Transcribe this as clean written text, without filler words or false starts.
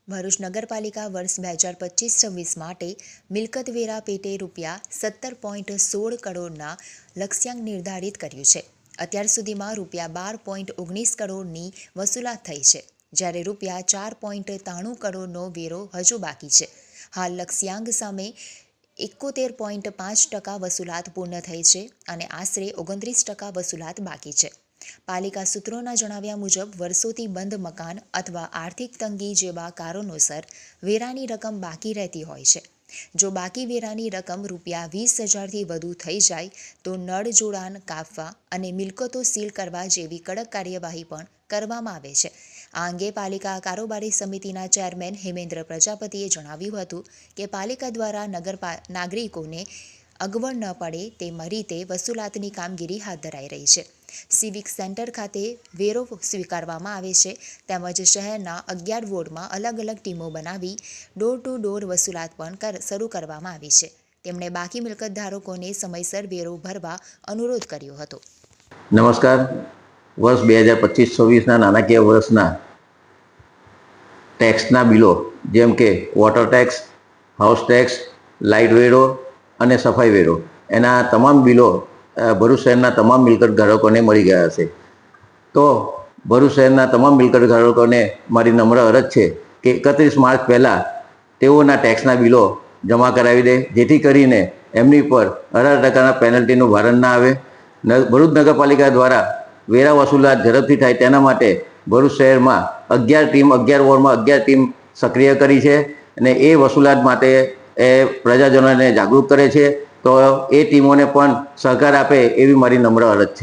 ભરૂચ નગરપાલિકા વર્ષ 2025-26 માટે મિલકત વેરા પેટે ₹17.16 કરોડના લક્ષ્યાંક નિર્ધારિત કર્યું છે. અત્યાર સુધીમાં ₹12.19 કરોડની વસૂલાત થઈ છે, જ્યારે ₹4.93 કરોડનો વેરો હજુ બાકી છે. હાલ લક્ષ્યાંક સામે 71.5% વસૂલાત પૂર્ણ થઈ છે અને આશરે 29% વસૂલાત બાકી છે. પાલિકા સૂત્રોના જણાવ્યા મુજબ વર્ષોથી બંધ મકાન અથવા આર્થિક તંગી જેવા કારણોસર વેરાની રકમ બાકી રહેતી હોય છે. જો બાકી વેરાની રકમ ₹20,000થી વધુ થઈ જાય તો નળ જોડાણ કાપવા અને મિલકતો સીલ કરવા જેવી કડક કાર્યવાહી પણ કરવામાં આવે છે. આ અંગે પાલિકા કારોબારી સમિતિના ચેરમેન હેમેન્દ્ર પ્રજાપતિએ જણાવ્યું હતું કે પાલિકા દ્વારા નાગરિકોને અગવડ ન પડે તે રીતે વસૂલાતની કામગીરી હાથ ધરાઈ રહી છે. સિવિક સેન્ટર ખાતે વેરો સ્વીકારવામાં આવે છે, તેમજ શહેરના 11 વોર્ડમાં અલગ અલગ ટીમો બનાવી ડોર ટુ ડોર વસૂલાત પણ શરૂ કરવામાં આવી છે. તેમણે બાકી મિલકત ધારકોને સમયસર વેરો ભરવા અનુરોધ કર્યો હતો. નમસ્કાર. વર્ષ 2025-26ના નાણાકીય વર્ષના ટેક્સના બિલો જેમ કે water tax, house tax, light વેરો અને સફાઈ વેરો એના તમામ બિલો ભરૂચ શહેરના તમામ મિલકત ધારકોને મળી ગયા હશે. તો ભરૂચ શહેરના તમામ મિલકત ધારકોને મારી નમ્ર અરજ છે કે 31 માર્ચ પહેલાં તેઓના ટેક્સના બિલો જમા કરાવી દે, જેથી કરીને એમની પર 18% પેનલ્ટીનું ભારણ ના આવે. ભરૂચ નગરપાલિકા દ્વારા વેરા વસૂલાત ઝડપથી થાય તેના માટે ભરૂચ શહેરમાં 11 વોર્ડમાં 11 ટીમ સક્રિય કરી છે અને એ વસૂલાત માટે પ્રજાજનોને જાગૃત કરે છે. તો એ ટીમોને પણ સહકાર આપે એવી મારી નમ્ર અરજ છે.